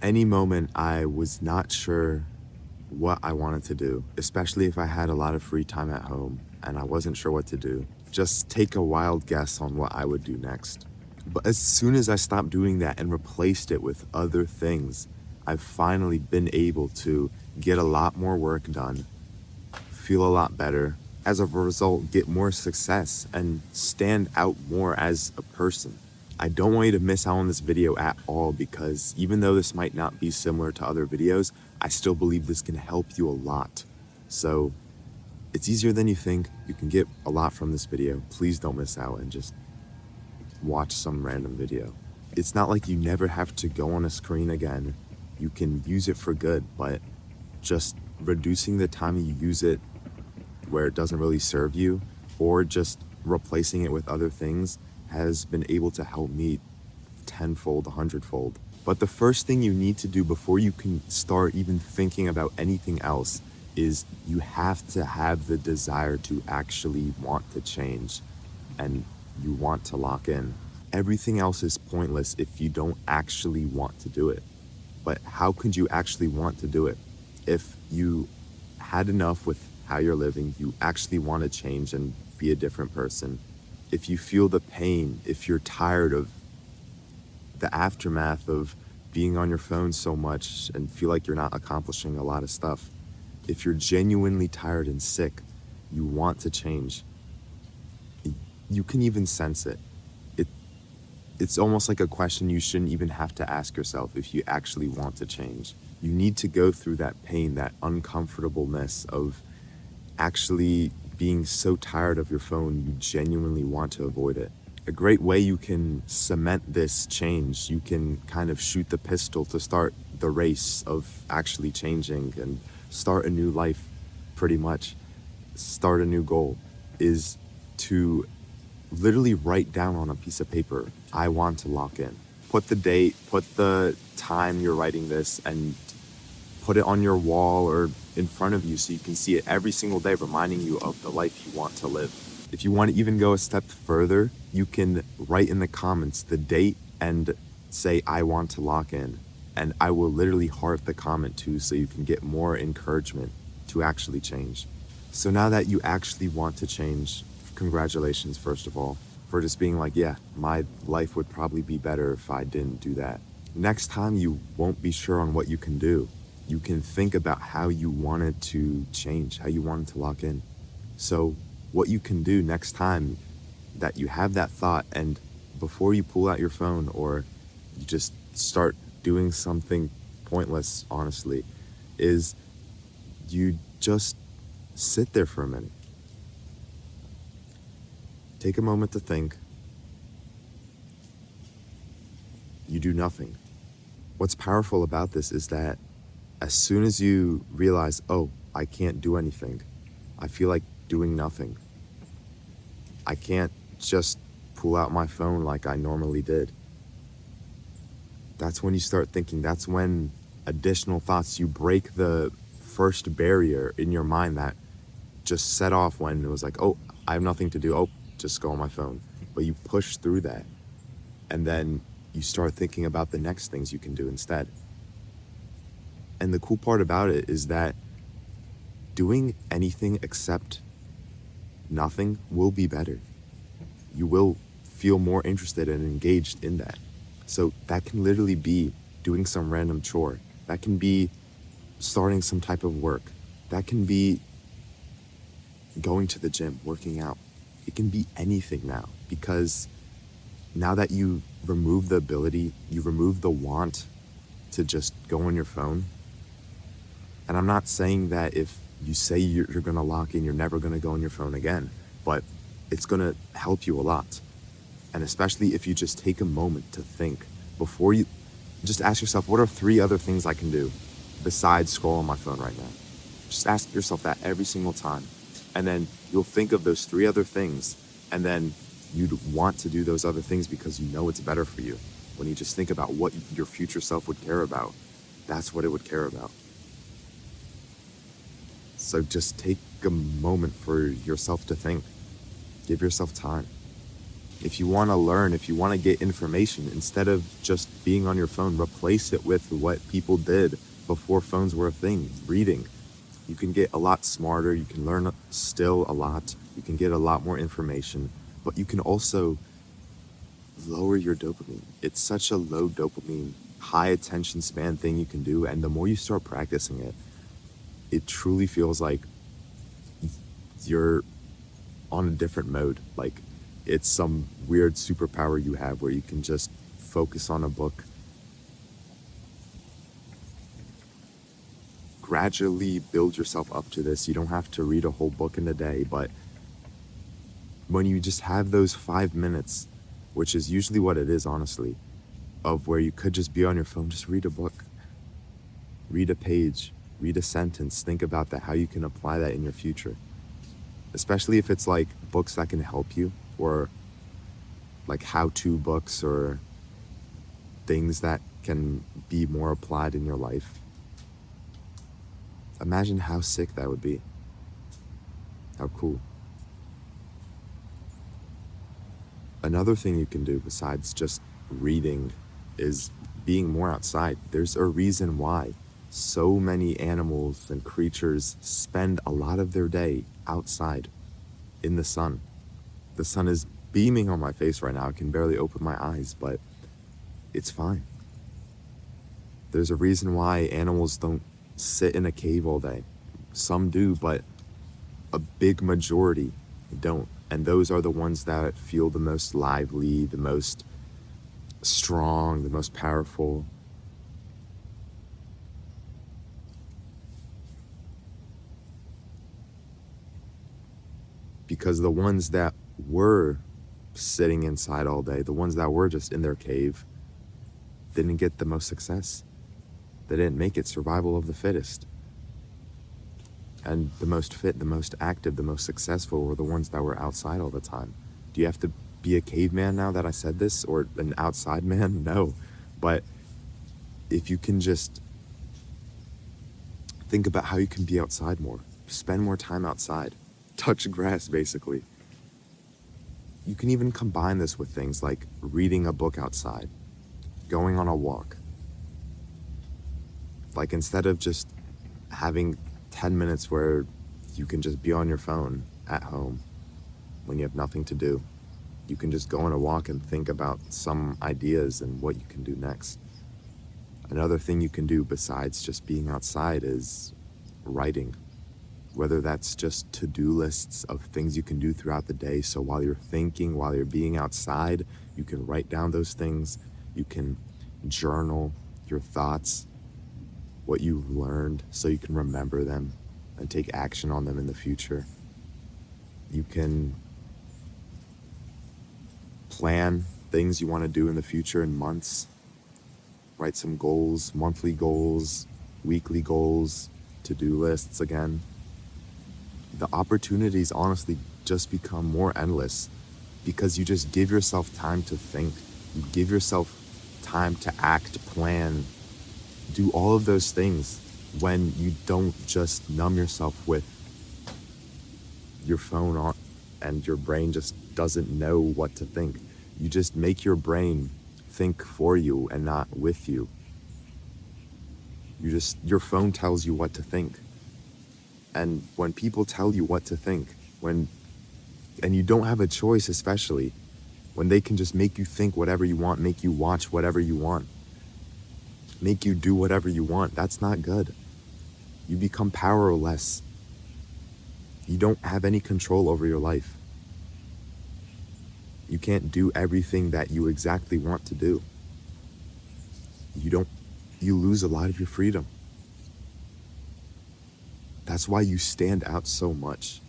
Any moment I was not sure what I wanted to do, especially if I had a lot of free time at home and I wasn't sure what to do, just take a wild guess on what I would do next. But as soon as I stopped doing that and replaced it with other things, I've finally been able to get a lot more work done, feel a lot better, as a result, get more success and stand out more as a person. I don't want you to miss out on this video at all because even though this might not be similar to other videos, I still believe this can help you a lot. So it's easier than you think. You can get a lot from this video. Please don't miss out and just watch some random video. It's not like you never have to go on a screen again. You can use it for good, but just reducing the time you use it where it doesn't really serve you, or just replacing it with other things has been able to help me tenfold, 100-fold. But the first thing you need to do before you can start even thinking about anything else is you have to have the desire to actually want to change and you want to lock in. Everything else is pointless if you don't actually want to do it. But how could you actually want to do it? If you had enough with how you're living, you actually want to change and be a different person. If you feel the pain, if you're tired of the aftermath of being on your phone so much and feel like you're not accomplishing a lot of stuff, if you're genuinely tired and sick, you want to change. You can even sense it. It's almost like a question you shouldn't even have to ask yourself if you actually want to change. You need to go through that pain, that uncomfortableness of actually being so tired of your phone, you genuinely want to avoid it. A great way you can cement this change, you can kind of shoot the pistol to start the race of actually changing and start a new life, pretty much, start a new goal, is to literally write down on a piece of paper, I want to lock in. Put the date, put the time you're writing this, and put it on your wall or in front of you so you can see it every single day, reminding you of the life you want to live. If you want to even go a step further, you can write in the comments the date and say, I want to lock in. And I will literally heart the comment too so you can get more encouragement to actually change. So now that you actually want to change, congratulations, first of all, for just being like, yeah, my life would probably be better if I didn't do that. Next time you won't be sure on what you can do. You can think about how you wanted to change, how you wanted to lock in. So what you can do next time that you have that thought, and before you pull out your phone or you just start doing something pointless, honestly, is you just sit there for a minute. Take a moment to think. You do nothing. What's powerful about this is that as soon as you realize, oh, I can't do anything, I feel like doing nothing, I can't just pull out my phone like I normally did, that's when you start thinking, that's when additional thoughts, you break the first barrier in your mind that just set off when it was like, oh, I have nothing to do, oh, just go on my phone. But you push through that, and then you start thinking about the next things you can do instead. And the cool part about it is that doing anything except nothing will be better. You will feel more interested and engaged in that. So that can literally be doing some random chore. That can be starting some type of work. That can be going to the gym, working out. It can be anything now, because now that you remove the ability, you remove the want to just go on your phone. And I'm not saying that if you say you're going to lock in, you're never going to go on your phone again, but it's going to help you a lot. And especially if you just take a moment to think before you just ask yourself, what are 3 other things I can do besides scroll on my phone right now? Just ask yourself that every single time. And then you'll think of those 3 other things, and then you'd want to do those other things because you know it's better for you. When you just think about what your future self would care about, that's what it would care about. So just take a moment for yourself to think. Give yourself time. If you want to learn, if you want to get information, instead of just being on your phone, replace it with what people did before phones were a thing, reading. You can get a lot smarter, you can learn still a lot, you can get a lot more information, but you can also lower your dopamine. It's such a low dopamine, high attention span thing you can do, and the more you start practicing it, it truly feels like you're on a different mode. Like it's some weird superpower you have where you can just focus on a book, gradually build yourself up to this. You don't have to read a whole book in a day, but when you just have those 5 minutes, which is usually what it is, honestly, of where you could just be on your phone, just read a book, read a page, read a sentence, think about that, how you can apply that in your future. Especially if it's like books that can help you, or like how-to books, or things that can be more applied in your life. Imagine how sick that would be. How cool. Another thing you can do besides just reading is being more outside. There's a reason why so many animals and creatures spend a lot of their day outside in the sun. The sun is beaming on my face right now. I can barely open my eyes, but it's fine. There's a reason why animals don't sit in a cave all day. Some do, but a big majority don't. And those are the ones that feel the most lively, the most strong, the most powerful. Because the ones that were sitting inside all day, the ones that were just in their cave, didn't get the most success. They didn't make it. Survival of the fittest. And the most fit, the most active, the most successful were the ones that were outside all the time. Do you have to be a caveman now that I said this, or an outside man? No. But if you can just think about how you can be outside more, spend more time outside, touch grass basically. You can even combine this with things like reading a book outside, going on a walk. Like instead of just having 10 minutes where you can just be on your phone at home when you have nothing to do, you can just go on a walk and think about some ideas and what you can do next. Another thing you can do besides just being outside is writing. Whether that's just to-do lists of things you can do throughout the day. So while you're thinking, while you're being outside, you can write down those things. You can journal your thoughts, what you've learned, so you can remember them and take action on them in the future. You can plan things you want to do in the future in months. Write some goals, monthly goals, weekly goals, to-do lists again. The opportunities honestly just become more endless because you just give yourself time to think. You give yourself time to act, plan, do all of those things when you don't just numb yourself with your phone on and your brain just doesn't know what to think. You just make your brain think for you and not with you. Your phone tells you what to think. And when people tell you what to think, and you don't have a choice, especially when they can just make you think whatever you want, make you watch whatever you want, make you do whatever you want, that's not good. You become powerless. You don't have any control over your life. You can't do everything that you exactly want to do. You lose a lot of your freedom. That's why you stand out so much.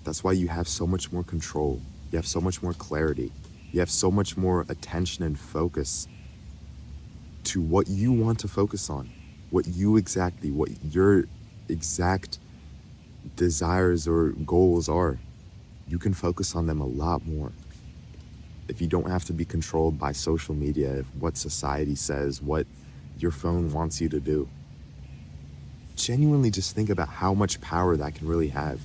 That's why you have so much more control. You have so much more clarity. You have so much more attention and focus to what you want to focus on, what your exact desires or goals are. You can focus on them a lot more. If you don't have to be controlled by social media, what society says, what your phone wants you to do. Genuinely just think about how much power that can really have.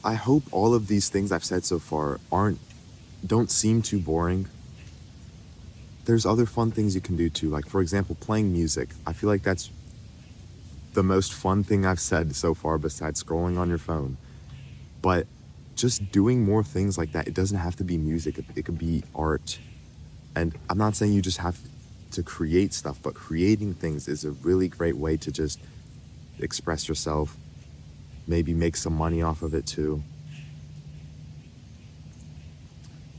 I hope all of these things I've said so far don't seem too boring. There's other fun things you can do too. Like, for example, playing music. I feel like that's the most fun thing I've said so far besides scrolling on your phone. But just doing more things like that, it doesn't have to be music. It could be art. And I'm not saying you just have to create stuff, but creating things is a really great way to just express yourself, maybe make some money off of it too.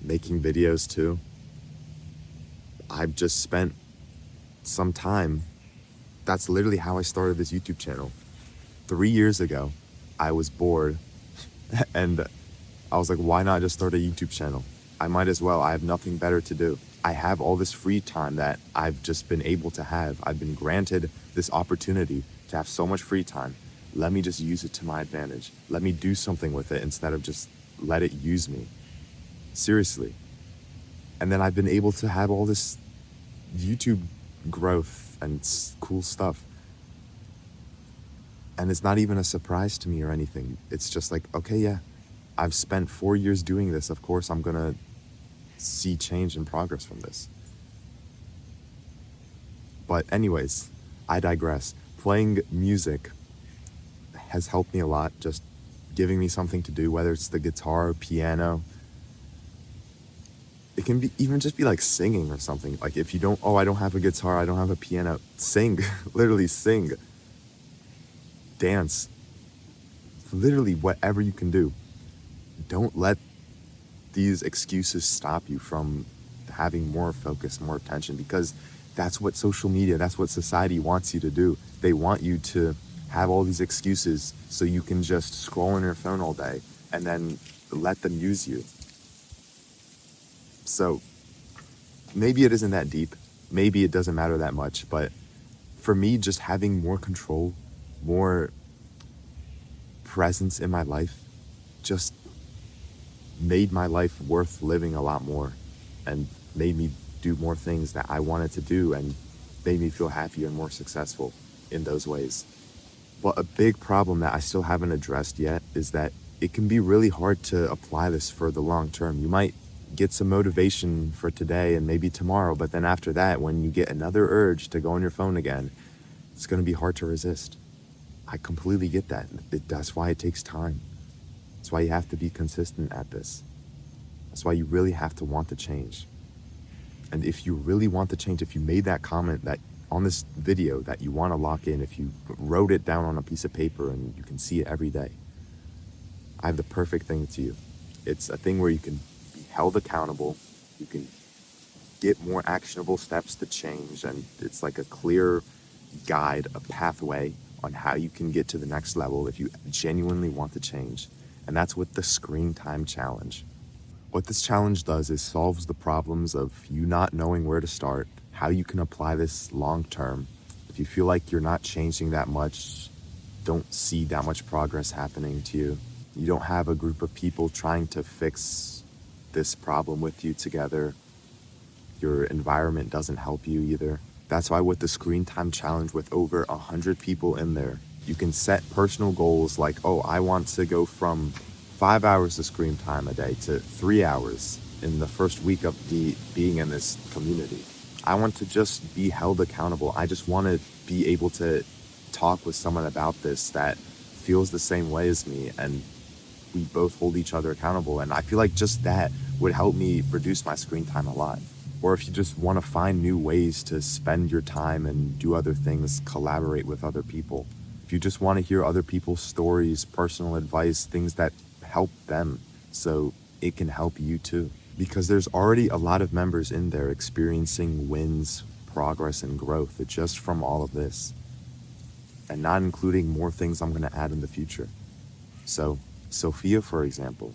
Making videos too. I've just spent some time. That's literally how I started this YouTube channel. 3 years ago, I was bored and I was like, why not just start a YouTube channel? I might as well. I have nothing better to do. I have all this free time that I've just been able to have. I've been granted this opportunity to have so much free time. Let me just use it to my advantage. Let me do something with it instead of just let it use me. Seriously. And then I've been able to have all this YouTube growth and cool stuff. And it's not even a surprise to me or anything. It's just like, okay, yeah, I've spent 4 years doing this. Of course, I'm gonna see change and progress from this. But anyways, I digress. Playing music has helped me a lot, just giving me something to do, whether it's the guitar, piano. It can be even just be like singing or something. Like if you don't, oh, I don't have a guitar, I don't have a piano, sing, literally sing, dance, literally whatever you can do. Don't let these excuses stop you from having more focus, more attention, because that's what social media, that's what society wants you to do. They want you to have all these excuses so you can just scroll on your phone all day and then let them use you. So maybe it isn't that deep. Maybe it doesn't matter that much. But for me, just having more control, more presence in my life, just made my life worth living a lot more and made me do more things that I wanted to do and made me feel happier and more successful in those ways. But a big problem that I still haven't addressed yet is that it can be really hard to apply this for the long term. You might get some motivation for today and maybe tomorrow, but then after that, when you get another urge to go on your phone again, it's going to be hard to resist. I completely get that. That's why it takes time. That's why you have to be consistent at this. That's why you really have to want to change. And if you really want to change, if you made that comment that on this video that you want to lock in, if you wrote it down on a piece of paper and you can see it every day, I have the perfect thing to you. It's a thing where you can be held accountable, you can get more actionable steps to change, and it's like a clear guide, a pathway on how you can get to the next level if you genuinely want to change. And that's with the Screen Time Challenge. What this challenge does is solves the problems of you not knowing where to start, how you can apply this long term. If you feel like you're not changing that much, don't see that much progress happening to you, you don't have a group of people trying to fix this problem with you together, your environment doesn't help you either. That's why with the Screen Time Challenge, with over 100 people in there, you can set personal goals like, oh, I want to go from 5 hours of screen time a day to 3 hours in the first week of being in this community. I want to just be held accountable. I just want to be able to talk with someone about this that feels the same way as me, and we both hold each other accountable. And I feel like just that would help me reduce my screen time a lot. Or if you just want to find new ways to spend your time and do other things, collaborate with other people. If you just want to hear other people's stories, personal advice, things that help them so it can help you too. Because there's already a lot of members in there experiencing wins, progress, and growth just from all of this. And not including more things I'm going to add in the future. So, Sophia, for example,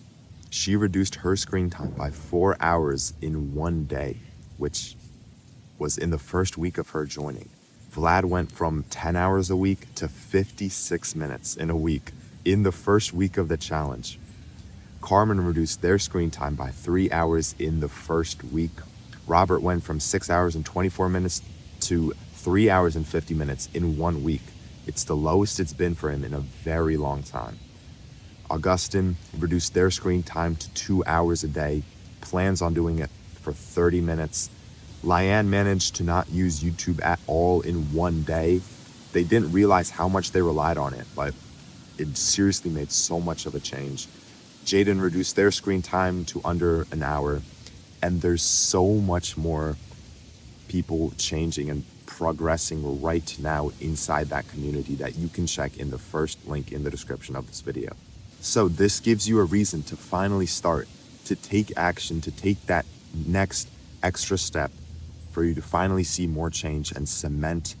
she reduced her screen time by 4 hours in one day, which was in the first week of her joining. Vlad went from 10 hours a week to 56 minutes in a week in the first week of the challenge. Carmen reduced their screen time by 3 hours in the first week. Robert went from 6 hours and 24 minutes to 3 hours and 50 minutes in 1 week. It's the lowest it's been for him in a very long time. Augustin reduced their screen time to 2 hours a day, plans on doing it for 30 minutes. Lyanne managed to not use YouTube at all in one day. They didn't realize how much they relied on it, but it seriously made so much of a change. Jaden reduced their screen time to under an hour, and there's so much more people changing and progressing right now inside that community that you can check in the first link in the description of this video. So this gives you a reason to finally start, to take action, to take that next extra step for you to finally see more change and cement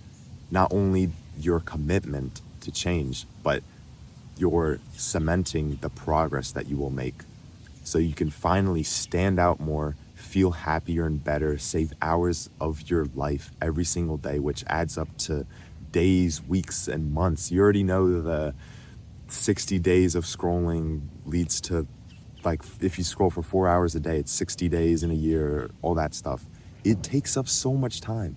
not only your commitment to change, but you're cementing the progress that you will make. So you can finally stand out more, feel happier and better, save hours of your life every single day, which adds up to days, weeks, and months. You already know the 60 days of scrolling leads to, like, if you scroll for 4 hours a day, it's 60 days in a year, all that stuff. It takes up so much time.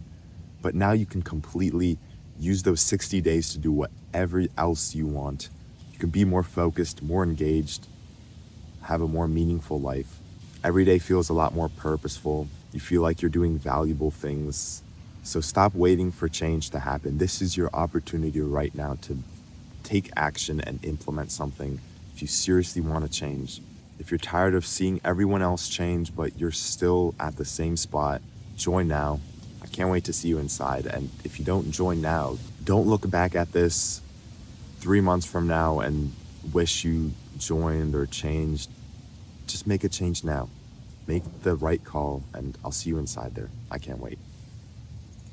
But now you can completely use those 60 days to do whatever else you want. You can be more focused, more engaged, have a more meaningful life. Every day feels a lot more purposeful. You feel like you're doing valuable things. So stop waiting for change to happen. This is your opportunity right now to take action and implement something if you seriously want to change. If you're tired of seeing everyone else change, but you're still at the same spot, join now. I can't wait to see you inside. And if you don't join now, don't look back at this 3 months from now and wish you joined or changed. Just make a change now. Make the right call, and I'll see you inside there. I can't wait.